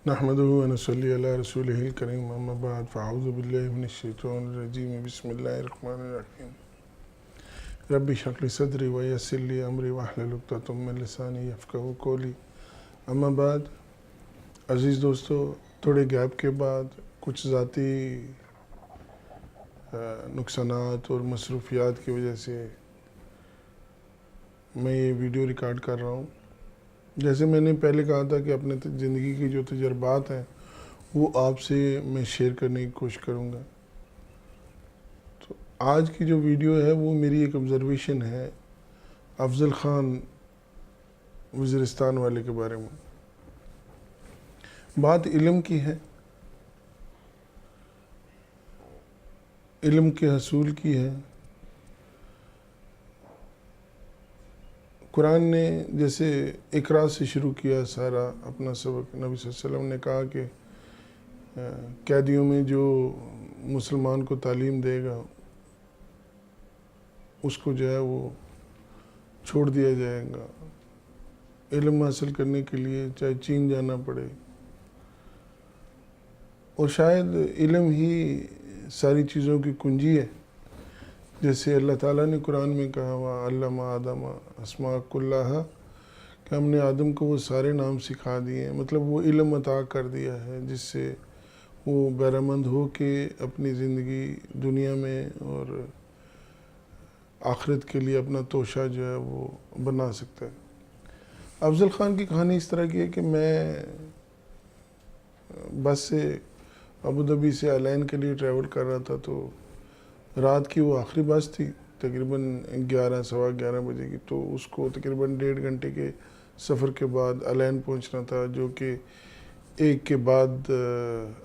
نحمده ونصلي على رسوله الكريم اما بعد فاعوذ بالله من الشيطان الرجيم بسم الله الرحمن الرحيم ربي اشرح لي صدري ويسر لي امري واحلل عقدة من لساني يفقهوا قولي اما بعد عزیز دوستو، تھوڑے گیپ کے بعد کچھ ذاتی نقصانات اور مصروفیات کی وجہ سے میں یہ ویڈیو ریکارڈ کر رہا ہوں۔ جیسے میں نے پہلے کہا تھا کہ اپنے زندگی کی جو تجربات ہیں وہ آپ سے میں شیئر کرنے کی کوشش کروں گا۔ تو آج کی جو ویڈیو ہے وہ میری ایک آبزرویشن ہے افضل خان وزیرستان والے کے بارے میں۔ بات علم کی ہے، علم کے حصول کی ہے۔ قرآن نے جیسے اقرا سے شروع کیا سارا اپنا سبق، نبی صلی اللہ علیہ وسلم نے کہا کہ قیدیوں میں جو مسلمان کو تعلیم دے گا اس کو جو ہے وہ چھوڑ دیا جائے گا، علم حاصل کرنے کے لیے چاہے چین جانا پڑے۔ اور شاید علم ہی ساری چیزوں کی کنجی ہے، جیسے اللہ تعالیٰ نے قرآن میں کہا وَعَلَّمَ آدَمَ أَسْمَاءَ كُلَّهَا کہ ہم نے آدم کو وہ سارے نام سکھا دیے ہیں، مطلب وہ علم عطا کر دیا ہے جس سے وہ بہرمند ہو کے اپنی زندگی دنیا میں اور آخرت کے لیے اپنا توشہ جو ہے وہ بنا سکتا ہے۔ افضل خان کی کہانی اس طرح کی ہے کہ میں بس سے ابوظہبی سے العین کے لیے ٹریول کر رہا تھا، تو رات کی وہ آخری بس تھی تقریباً 11 بجے کی، تو اس کو تقریباً 1.5 گھنٹے کے سفر کے بعد العین پہنچنا تھا، جو کہ 1 کے بعد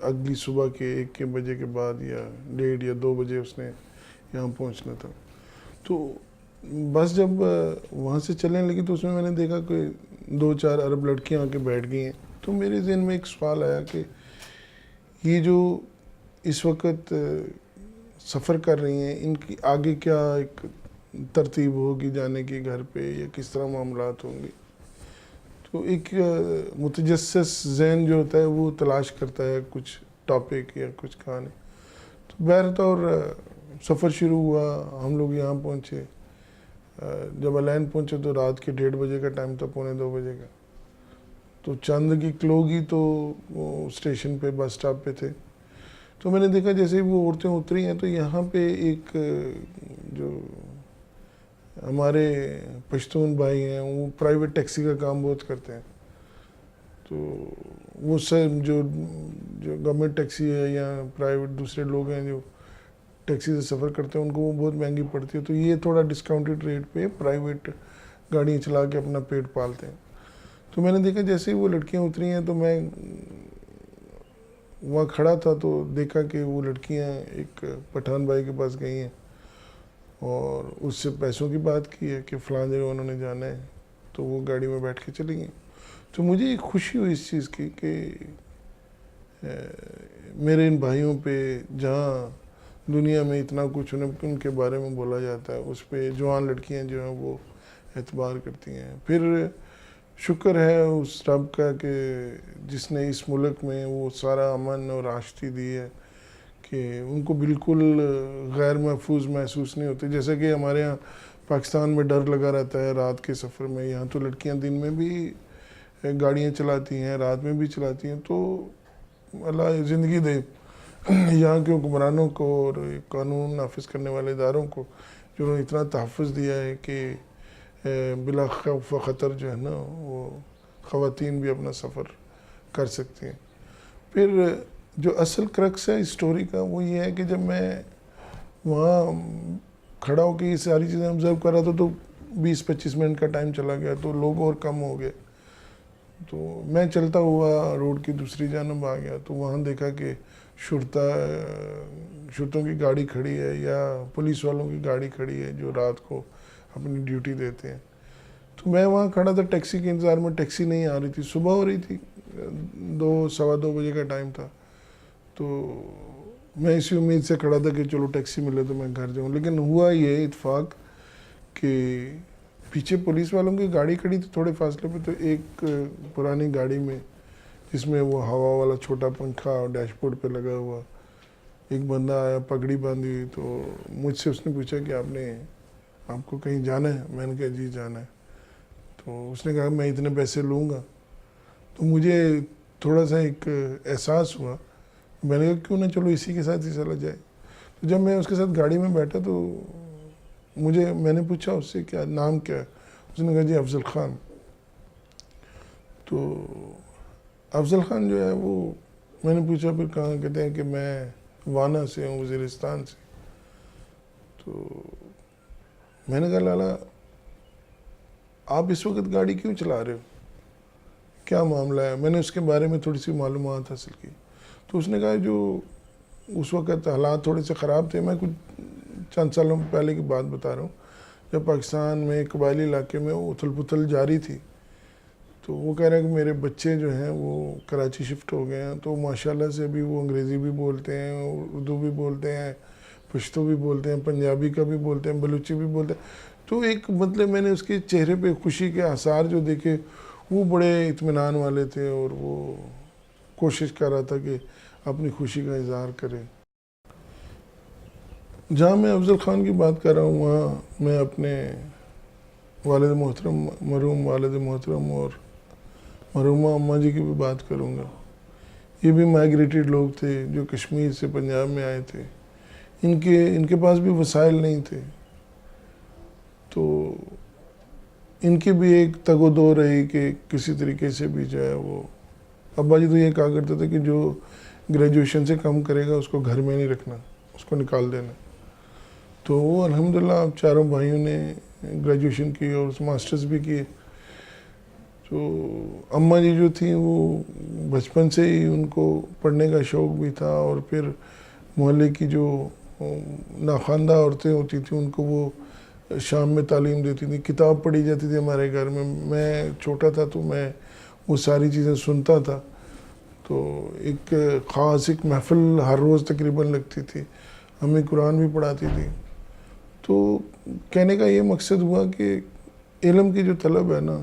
اگلی صبح کے 1 بجے کے بعد یا 1:30 یا 2 بجے اس نے یہاں پہنچنا تھا۔ تو بس جب وہاں سے چلنے لگی تو اس میں نے دیکھا کہ 2-4 عرب لڑکیاں آ کے بیٹھ گئی ہیں۔ تو میرے ذہن میں ایک سوال آیا کہ یہ جو اس وقت سفر کر رہی ہیں ان کی آگے کیا ایک ترتیب ہوگی جانے کی گھر پہ، یا کس طرح معاملات ہوں گے۔ تو ایک متجسس ذہن جو ہوتا ہے وہ تلاش کرتا ہے کچھ ٹاپک یا کچھ کہانی۔ تو بہرطور سفر شروع ہوا، ہم لوگ یہاں پہنچے۔ جب العین پہنچے تو رات کے 1:30 بجے کا ٹائم تھا، 1:45 بجے کا۔ تو چند کی لوگ ہی تو وہ اسٹیشن پہ بس سٹاپ پہ تھے۔ تو میں نے دیکھا جیسے وہ عورتیں اتری ہیں تو یہاں پہ ایک جو ہمارے پشتون بھائی ہیں وہ پرائیویٹ ٹیکسی کا کام بہت کرتے ہیں۔ تو وہ سب جو گورنمنٹ ٹیکسی ہے یا پرائیویٹ دوسرے لوگ ہیں جو ٹیکسی سے سفر کرتے ہیں ان کو وہ بہت مہنگی پڑتی ہے، تو یہ تھوڑا ڈسکاؤنٹڈ ریٹ پہ پرائیویٹ گاڑیاں چلا کے اپنا پیٹ پالتے ہیں۔ تو میں نے دیکھا جیسے ہی وہ لڑکیاں اتری ہیں تو میں وہاں کھڑا تھا، تو دیکھا کہ وہ لڑکیاں ایک پٹھان بھائی کے پاس گئی ہیں اور اس سے پیسوں کی بات کی ہے کہ فلاں جگہ انہوں نے جانا ہے، تو وہ گاڑی میں بیٹھ کے چلی گئیں۔ تو مجھے ایک خوشی ہوئی اس چیز کی کہ میرے ان بھائیوں پہ جہاں دنیا میں اتنا کچھ ان کے بارے میں بولا جاتا ہے اس پہ جوان لڑکیاں جو ہیں وہ اعتبار کرتی ہیں۔ پھر شکر ہے اس رب کا کہ جس نے اس ملک میں وہ سارا امن اور آشتی دی ہے کہ ان کو بالکل غیر محفوظ محسوس نہیں ہوتے، جیسا کہ ہمارے ہاں پاکستان میں ڈر لگا رہتا ہے رات کے سفر میں۔ یہاں تو لڑکیاں دن میں بھی گاڑیاں چلاتی ہیں، رات میں بھی چلاتی ہیں، تو اللہ زندگی دے یہاں کے حکمرانوں کو اور قانون نافذ کرنے والے اداروں کو، جنہوں نے اتنا تحفظ دیا ہے کہ بلا خوف و خطر جو ہے نا وہ خواتین بھی اپنا سفر کر سکتی ہیں۔ پھر جو اصل کرکس ہے اس سٹوری کا وہ یہ ہے کہ جب میں وہاں کھڑا ہو کے یہ ساری چیزیں آبزرو کر رہا تھا تو 20-25 منٹ کا ٹائم چلا گیا، تو لوگ اور کم ہو گئے۔ تو میں چلتا ہوا روڈ کی دوسری جانب آ گیا، تو وہاں دیکھا کہ شرطوں کی گاڑی کھڑی ہے یا پولیس والوں کی گاڑی کھڑی ہے جو رات کو اپنی ڈیوٹی دیتے ہیں۔ تو میں وہاں کھڑا تھا ٹیکسی کے انتظار میں، ٹیکسی نہیں آ رہی تھی، صبح ہو رہی تھی، 2-2:15 بجے کا ٹائم تھا۔ تو میں اسی امید سے کھڑا تھا کہ چلو ٹیکسی ملے تو میں گھر جاؤں، لیکن ہوا یہ اتفاق کہ پیچھے پولیس والوں کی گاڑی کھڑی تھی تھوڑے فاصلے پہ، تو ایک پرانی گاڑی میں جس میں وہ ہوا والا چھوٹا پنکھا اور ڈیش بورڈ پہ لگا ہوا. ایک بندہ آیا پگڑی باندھی ہوئی, تو مجھ سے اس نے پوچھا کہ آپ کو کہیں جانا ہے؟ میں نے کہا جی جانا ہے. تو اس نے کہا میں اتنے پیسے لوں گا. تو مجھے تھوڑا سا ایک احساس ہوا, میں نے کہا کیوں نہ چلو اسی کے ساتھ ہی چلا جائے. تو جب میں اس کے ساتھ گاڑی میں بیٹھا تو میں نے پوچھا اس سے کیا نام کیا ہے. اس نے کہا جی افضل خان. تو افضل خان جو ہے وہ میں نے پوچھا پھر کہاں؟ کہتے ہیں کہ میں وانا سے ہوں, وزیرستان سے. تو میں نے کہا لالا آپ اس وقت گاڑی کیوں چلا رہے ہو, کیا معاملہ ہے؟ میں نے اس کے بارے میں تھوڑی سی معلومات حاصل کی. تو اس نے کہا جو اس وقت حالات تھوڑے سے خراب تھے, میں کچھ چند سالوں پہلے کی بات بتا رہا ہوں, جب پاکستان میں قبائلی علاقے میں اتھل پتھل جاری تھی, تو وہ کہہ رہے ہیں کہ میرے بچے جو ہیں وہ کراچی شفٹ ہو گئے ہیں, تو ماشاءاللہ سے ابھی وہ انگریزی بھی بولتے ہیں, اردو بھی بولتے ہیں, پشتو بھی بولتے ہیں, پنجابی کا بھی بولتے ہیں, بلوچی بھی بولتے ہیں. تو ایک مطلب میں نے اس کے چہرے پہ خوشی کے آثار جو دیکھے وہ بڑے اطمینان والے تھے, اور وہ کوشش کر رہا تھا کہ اپنی خوشی کا اظہار کرے. جہاں میں افضل خان کی بات کر رہا ہوں وہاں میں اپنے والد محترم, مرحوم والد محترم اور مرحومہ اماں جی کی بھی بات کروں گا. یہ بھی مائیگریٹڈ لوگ تھے جو کشمیر سے پنجاب میں آئے تھے. ان کے پاس بھی وسائل نہیں تھے, تو ان کی بھی ایک تگ و دو رہی کہ کسی طریقے سے بھی جو ہے وہ, ابا جی تو یہ کہا کرتے تھے کہ جو گریجویشن سے کم کرے گا اس کو گھر میں نہیں رکھنا, اس کو نکال دینا. تو وہ الحمدللہ اب چاروں بھائیوں نے گریجویشن کی اور ماسٹرز بھی کیے. تو اماں جی جو تھیں وہ بچپن سے ہی ان کو پڑھنے کا شوق بھی تھا, اور پھر محلے کی جو ناخواندہ عورتیں ہوتی تھیں ان کو وہ شام میں تعلیم دیتی تھیں. کتاب پڑھی جاتی تھی ہمارے گھر میں, میں چھوٹا تھا تو میں وہ ساری چیزیں سنتا تھا. تو ایک خاص ایک محفل ہر روز تقریباً لگتی تھی, ہمیں قرآن بھی پڑھاتی تھی. تو کہنے کا یہ مقصد ہوا کہ علم کی جو طلب ہے نا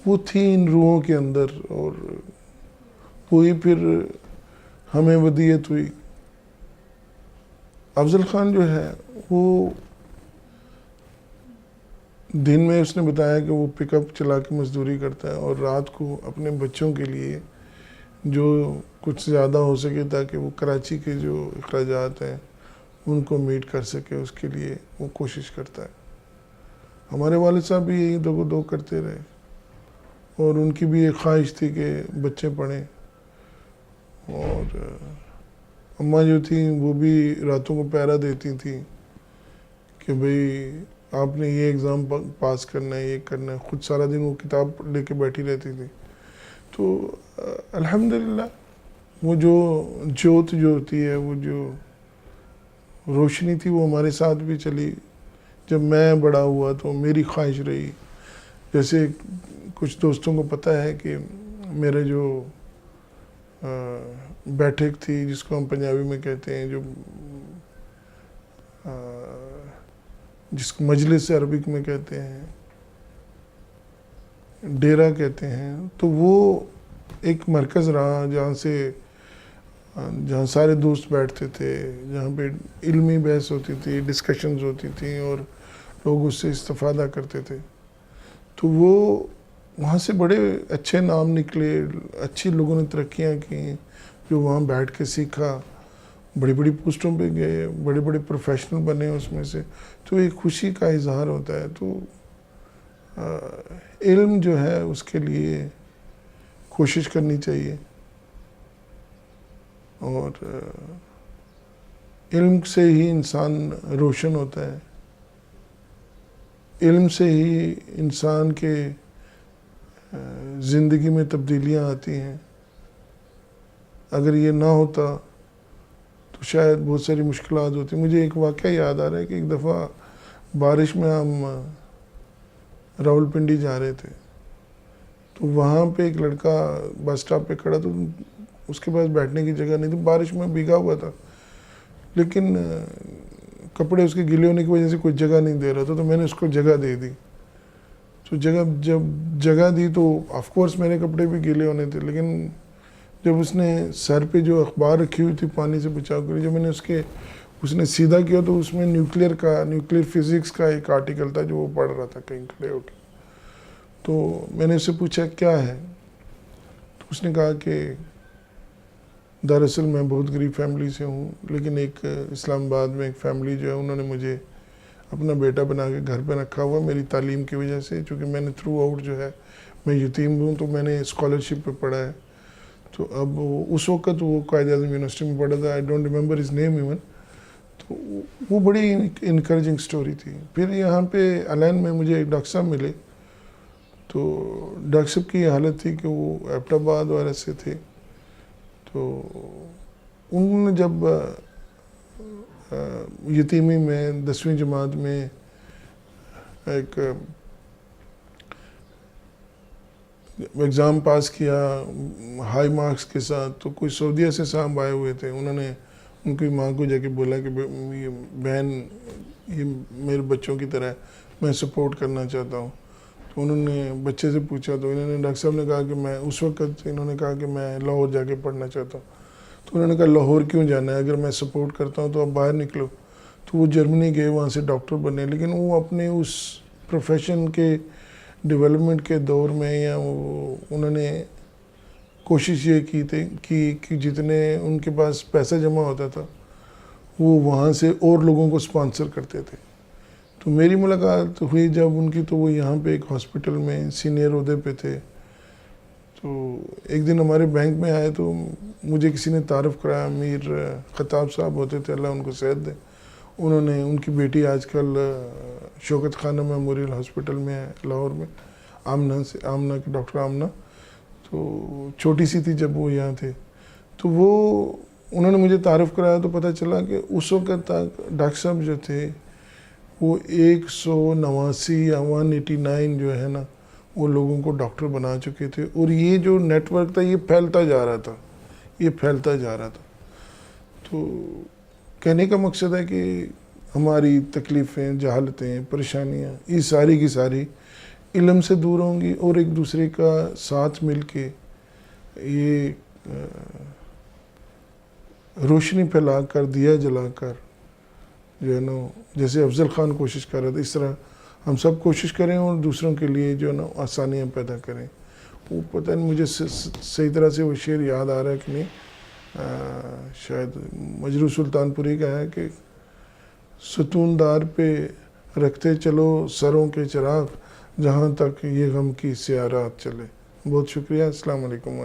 وہ تھی ان روحوں کے اندر, اور وہی پھر ہمیں ودیت ہوئی. افضل خان جو ہے وہ دن میں اس نے بتایا کہ وہ پک اپ چلا کے مزدوری کرتا ہے, اور رات کو اپنے بچوں کے لیے جو کچھ زیادہ ہو سکے تاکہ وہ کراچی کے جو اخراجات ہیں ان کو میٹ کر سکے, اس کے لیے وہ کوشش کرتا ہے. ہمارے والد صاحب بھی یہی دو دو کرتے رہے, اور ان کی بھی ایک خواہش تھی کہ بچے پڑھیں. اور اماں جو تھیں وہ بھی راتوں کو پہرا دیتی تھیں کہ بھئی آپ نے یہ ایگزام پاس کرنا ہے, یہ کرنا ہے. خود سارا دن وہ کتاب لے کے بیٹھی رہتی تھی. تو الحمدللہ وہ جو جوت جو ہوتی ہے, وہ جو روشنی تھی وہ ہمارے ساتھ بھی چلی. جب میں بڑا ہوا تو میری خواہش رہی, جیسے کچھ دوستوں کو پتہ ہے کہ میرے جو بیٹھک تھی جس کو ہم پنجابی میں کہتے ہیں, جو جس کو مجلس عربک میں کہتے ہیں, ڈیرا کہتے ہیں, تو وہ ایک مرکز رہا جہاں سارے دوست بیٹھتے تھے, جہاں پہ علمی بحث ہوتی تھی, ڈسکشنز ہوتی تھیں, اور لوگ اس سے استفادہ کرتے تھے. تو وہ وہاں سے بڑے اچھے نام نکلے, اچھی لوگوں نے ترقیاں کی جو وہاں بیٹھ کے سیکھا, بڑی بڑی پوسٹوں پہ گئے, بڑے بڑے پروفیشنل بنے اس میں سے. تو ایک خوشی کا اظہار ہوتا ہے. تو علم جو ہے اس کے لیے کوشش کرنی چاہیے, اور علم سے ہی انسان روشن ہوتا ہے, علم سے ہی انسان کے زندگی میں تبدیلیاں آتی ہیں. اگر یہ نہ ہوتا تو شاید بہت ساری مشکلات ہوتی. مجھے ایک واقعہ یاد آ رہا ہے کہ ایک دفعہ بارش میں ہم راولپنڈی جا رہے تھے, تو وہاں پہ ایک لڑکا بس سٹاپ پہ کھڑا, تو اس کے پاس بیٹھنے کی جگہ نہیں تھی, بارش میں بھیگا ہوا تھا, لیکن کپڑے اس کے گیلے ہونے کی وجہ سے کوئی جگہ نہیں دے رہا تھا. تو میں نے اس کو جگہ دے دی. تو جب جگہ دی تو آف کورس میرے کپڑے بھی گیلے ہونے تھے، لیکن جب اس نے سر پہ جو اخبار رکھی ہوئی تھی پانی سے بچاؤ کے لیے، جب میں نے اس نے سیدھا کیا تو اس میں نیوکلیئر فزکس کا ایک آرٹیکل تھا جو وہ پڑھ رہا تھا کہیں کھڑے ہو کے. تو میں نے اس سے پوچھا کیا ہے، تو اس نے کہا کہ دراصل میں بہت غریب فیملی سے ہوں، لیکن ایک اسلام آباد میں ایک فیملی جو ہے انہوں نے مجھے اپنا بیٹا بنا کے گھر پہ رکھا ہوا میری تعلیم کی وجہ سے، چونکہ میں نے تھرو آؤٹ جو ہے میں یتیم ہوں تو میں نے اسکالرشپ پہ پڑھا ہے. تو اب اس وقت وہ قائد اعظم یونیورسٹی میں پڑھا تھا، I don't remember his name even. تو وہ بڑی انکریجنگ سٹوری تھی. پھر یہاں پہ الین میں مجھے ایک ڈاکٹر صاحب ملے، تو ڈاکٹر صاحب کی یہ حالت تھی کہ وہ ایبٹ آباد والے سے تھے. تو انہوں نے جب یتیمی میں 10ویں جماعت میں ایک ایگزام پاس کیا ہائی مارکس کے ساتھ، تو کوئی سعودیہ سے صاحب آئے ہوئے تھے. انہوں نے ان کی ماں کو جا کے بولا کہ یہ بہن یہ میرے بچوں کی طرح میں سپورٹ کرنا چاہتا ہوں. تو انہوں نے بچے سے پوچھا، تو انہوں نے ڈاکٹر صاحب نے کہا کہ میں اس وقت انہوں نے کہا کہ میں لاہور جا کے پڑھنا چاہتا ہوں. تو انہوں نے کہا لاہور کیوں جانا ہے، اگر میں سپورٹ کرتا ہوں تو آپ باہر نکلو. تو وہ جرمنی گئے، وہاں سے ڈاکٹر بنے، لیکن وہ اپنے اس پروفیشن کے ڈیولپمنٹ کے دور میں یا انہوں نے کوشش یہ کی تھی کہ جتنے ان کے پاس پیسہ جمع ہوتا تھا وہ وہاں سے اور لوگوں کو سپانسر کرتے تھے. تو میری ملاقات ہوئی جب ان کی، تو وہ یہاں پہ ایک ہاسپٹل میں سینئر عہدے پہ تھے. تو ایک دن ہمارے بینک میں آئے تو مجھے کسی نے تعارف کرایا، امیر خطاب صاحب ہوتے تھے، اللہ ان کو صحت دے. انہوں نے ان کی بیٹی آج کل شوکت خانہ میموریل ہاسپٹل میں ہے لاہور میں، آمنہ کی ڈاکٹر آمنہ. تو چھوٹی سی تھی جب وہ یہاں تھے. تو وہ انہوں نے مجھے تعارف کرایا تو پتہ چلا کہ اس وقت تک ڈاکٹر صاحب جو تھے وہ 189 یا 189 جو ہے نا وہ لوگوں کو ڈاکٹر بنا چکے تھے. اور یہ جو نیٹ ورک تھا یہ پھیلتا جا رہا تھا. تو کہنے کا مقصد ہے کہ ہماری تکلیفیں، جہالتیں، پریشانیاں یہ ساری کی ساری علم سے دور ہوں گی، اور ایک دوسرے کا ساتھ مل کے یہ روشنی پھیلا کر، دیا جلا کر جو ہے نا، جیسے افضل خان کوشش کر رہا تھا، اس طرح ہم سب کوشش کریں اور دوسروں کے لیے جو ہے نا آسانیاں پیدا کریں. وہ پتہ نہیں مجھے صحیح طرح سے وہ شعر یاد آ رہا ہے کہ نہیں، شاید مجروح سلطان پوری کا ہے کہ ستون دار پہ رکھتے چلو سروں کے چراغ، جہاں تک یہ غم کی سیارات چلے. بہت شکریہ. السلام علیکم.